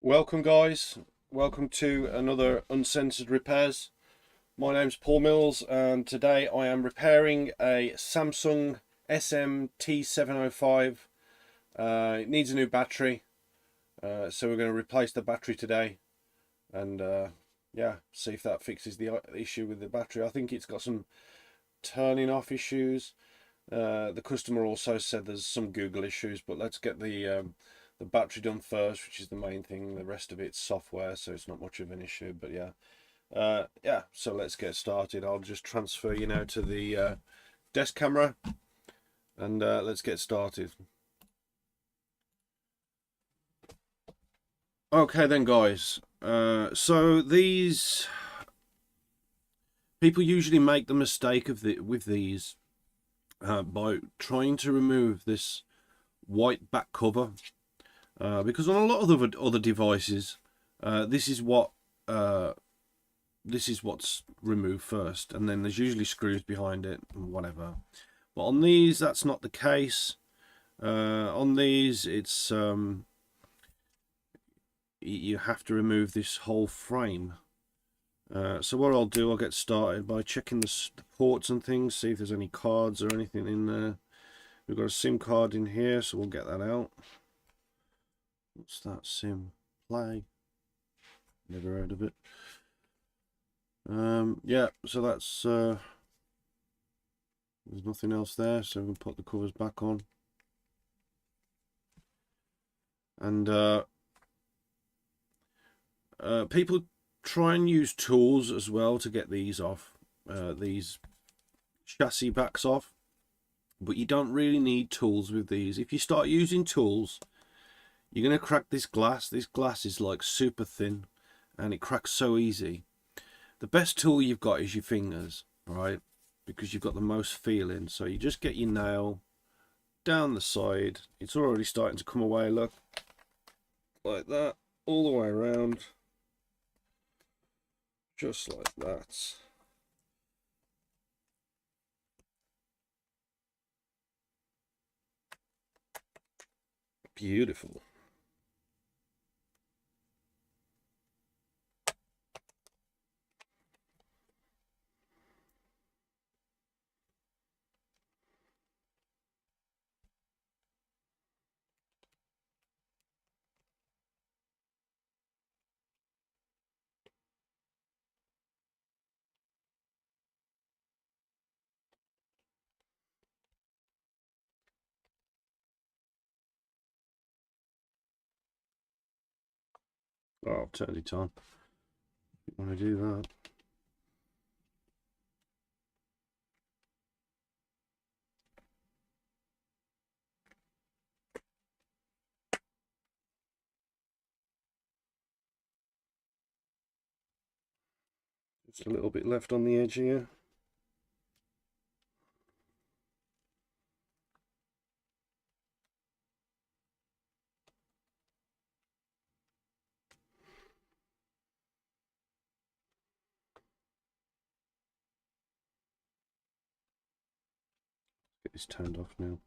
Welcome guys, welcome to another Uncensored Repairs. My name's Paul Mills and today I am repairing a Samsung SM-T705. It needs a new battery, so we're going to replace the battery today and yeah, see if that fixes the issue with the battery. I think it's got some turning off issues. The customer also said there's some Google issues, but let's get the battery done first, which is the main thing. The rest of it's software, so it's not much of an issue. But yeah, so let's get started. I'll just transfer you now to the desk camera and let's get started. Okay then guys, so these people usually make the mistake of with these by trying to remove this white back cover. Because on a lot of other devices, this is what's removed first, and then there's usually screws behind it and whatever. But on these, that's not the case. On these, it's you have to remove this whole frame. So what I'll do, I'll get started by checking the ports and things, see if there's any cards or anything in there. We've got a SIM card in here, so we'll get that out. What's that? SIM play? Never heard of it. Yeah, so that's there's nothing else there, so we'll put the covers back on. And people try and use tools as well to get these off, these chassis backs off, but you don't really need tools with these. If you start using tools, you're going to crack this glass. This glass is like super thin and it cracks so easy. The best tool you've got is your fingers, right? Because you've got the most feeling. So you just get your nail down the side. It's already starting to come away, look. Like that, all the way around. Just like that. Beautiful. Oh, I've turned it on. You want to do that? Just a little bit left on the edge here. Get this turned off now.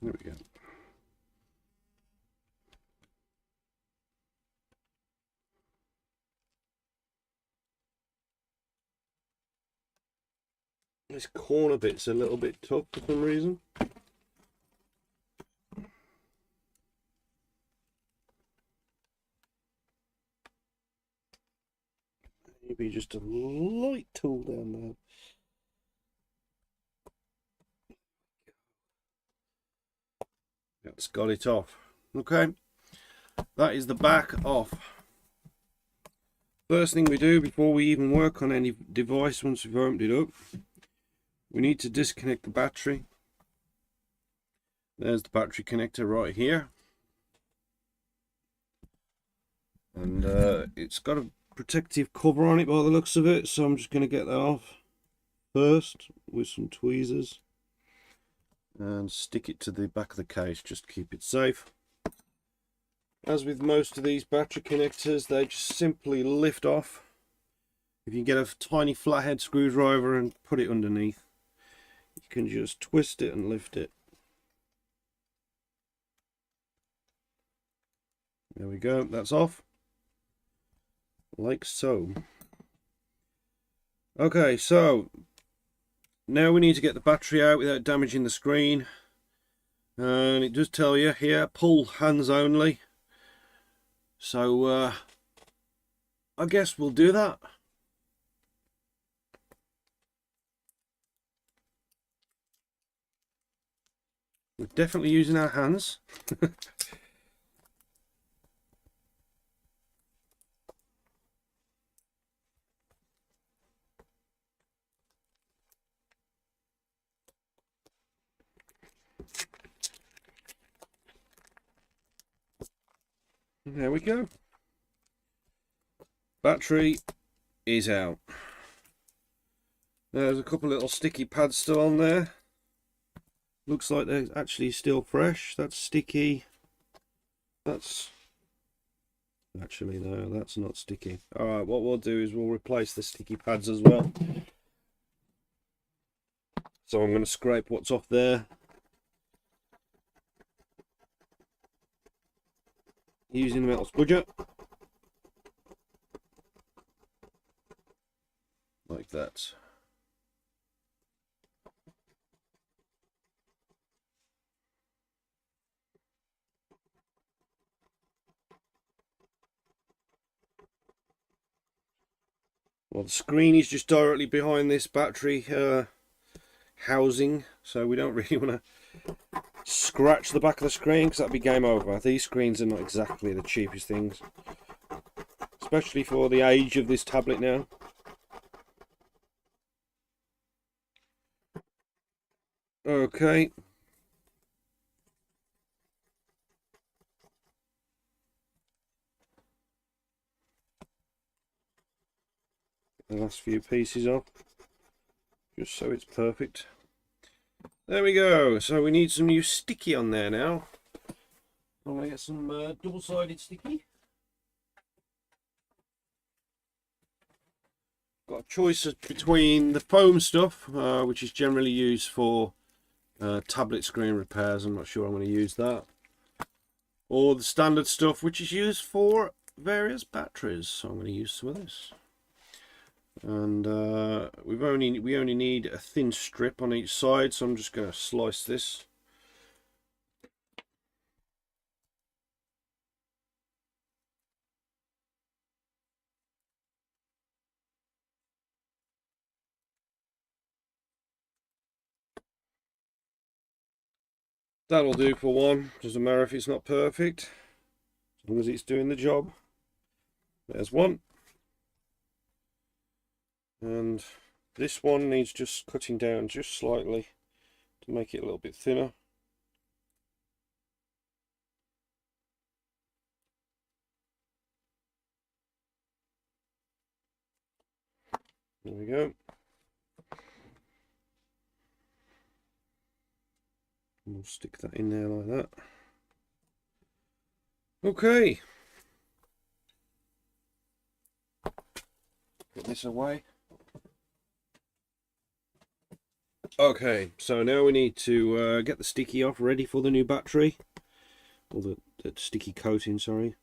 There we go. This corner bit's a little bit tough for some reason. Maybe just a light tool down there. That's got it off. Okay, that is the back off. First thing we do before we even work on any device, once we've opened it up, we need to disconnect the battery. There's the battery connector right here. And it's got a protective cover on it by the looks of it, so I'm just going to get that off first with some tweezers and stick it to the back of the case just to keep it safe. As with most of these battery connectors, they just simply lift off. If you get a tiny flathead screwdriver and put it underneath, you can just twist it and lift it. There we go, that's off. Like so. Okay, so now we need to get the battery out without damaging the screen. And it does tell you here, pull hands only. So I guess we'll do that. We're definitely using our hands. There we go. Battery is out. There's a couple little sticky pads still on there. Looks like they're actually still fresh. That's sticky. That's actually, no, that's not sticky. Alright, what we'll do is we'll replace the sticky pads as well. So I'm going to scrape what's off there. Using the metal spudger. Like that. Well, the screen is just directly behind this battery housing, so we don't really want to scratch the back of the screen because that'd be game over. These screens are not exactly the cheapest things, especially for the age of this tablet now. Okay. The last few pieces off, just so it's perfect. There we go. So we need some new sticky on there now. I'm going to get some double-sided sticky. Got a choice between the foam stuff, which is generally used for tablet screen repairs. I'm not sure I'm going to use that. Or the standard stuff, which is used for various batteries. So I'm going to use some of this. And we only need a thin strip on each side, so I'm just going to slice this. That'll do for one. Doesn't matter if it's not perfect, as long as it's doing the job. There's one. And this one needs just cutting down just slightly to make it a little bit thinner. There we go. We'll stick that in there like that. Okay. Put this away. Okay, so now we need to get the sticky off, ready for the new battery. Or the sticky coating, sorry.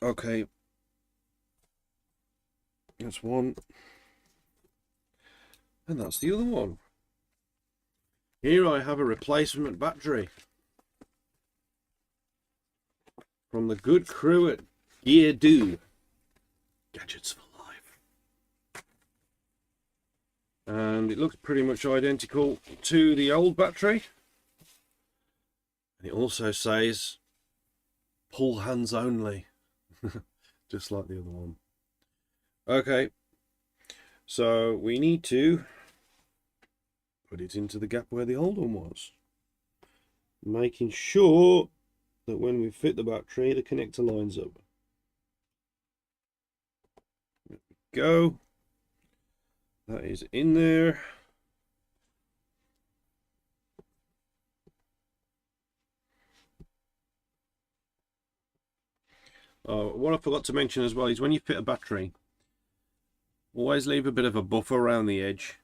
Okay. That's one. And that's the other one. Here I have a replacement battery from the good crew at Gear Do. Gadgets for life. And it looks pretty much identical to the old battery. And it also says pull hands only. Just like the other one. Okay. So we need to put it into the gap where the old one was. Making sure that when we fit the battery, the connector lines up. There we go. That is in there. What I forgot to mention as well is when you fit a battery, always leave a bit of a buffer around the edge,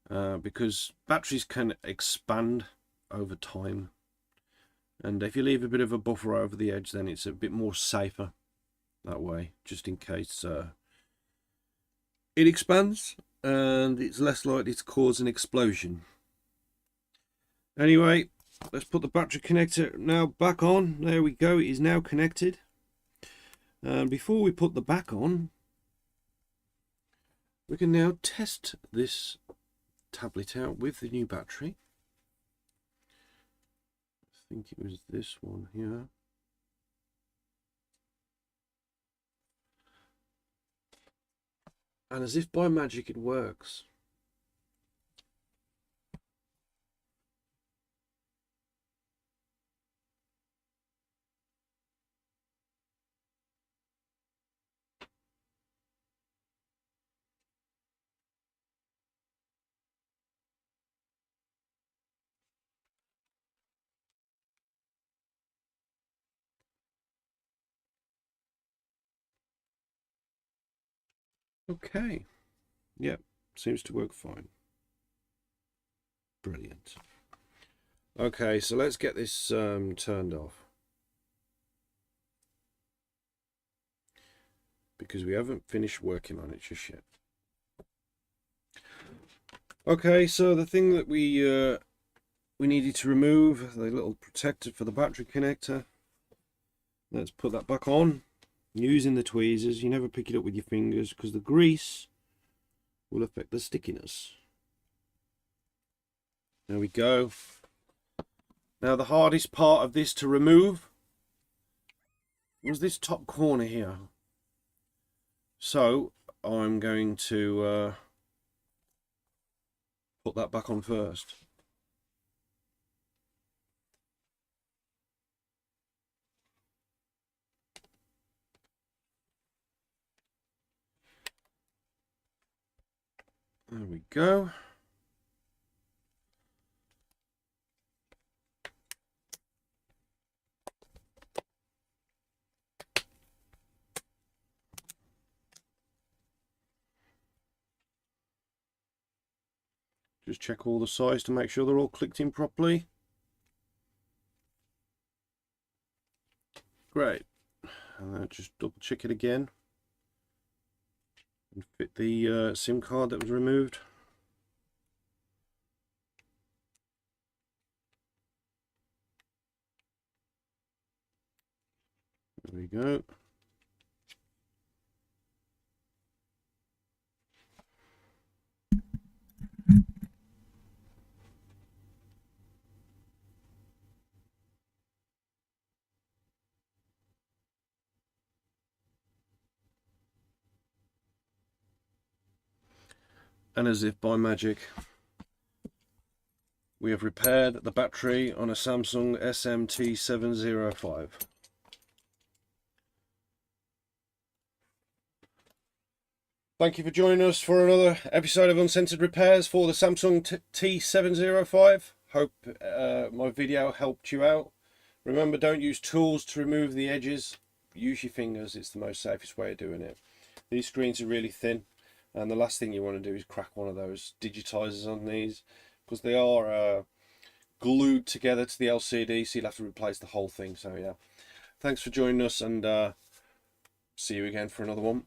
because batteries can expand over time, and if you leave a bit of a buffer over the edge, then it's a bit more safer that way, just in case it expands, and it's less likely to cause an explosion. Anyway, let's put the battery connector now back on. There we go, it is now connected. And before we put the back on, we can now test this tablet out with the new battery. I think it was this one here. And as if by magic, it works. Okay. Yep, seems to work fine. Brilliant. Okay, so let's get this turned off, because we haven't finished working on it just yet. Okay, so the thing that we needed to remove, the little protector for the battery connector. Let's put that back on using the tweezers. You never pick it up with your fingers because the grease will affect the stickiness. There we go. Now the hardest part of this to remove was this top corner here. So I'm going to put that back on first. There we go. Just check all the sides to make sure they're all clicked in properly. Great. And then just double check it again and fit the SIM card that was removed. There we go. And as if by magic, we have repaired the battery on a Samsung SM-T705. Thank you for joining us for another episode of Uncensored Repairs for the Samsung T705. Hope my video helped you out. Remember, don't use tools to remove the edges. Use your fingers. It's the most safest way of doing it. These screens are really thin, and the last thing you want to do is crack one of those digitizers on these, because they are glued together to the LCD, so you'll have to replace the whole thing. So yeah, thanks for joining us, and see you again for another one.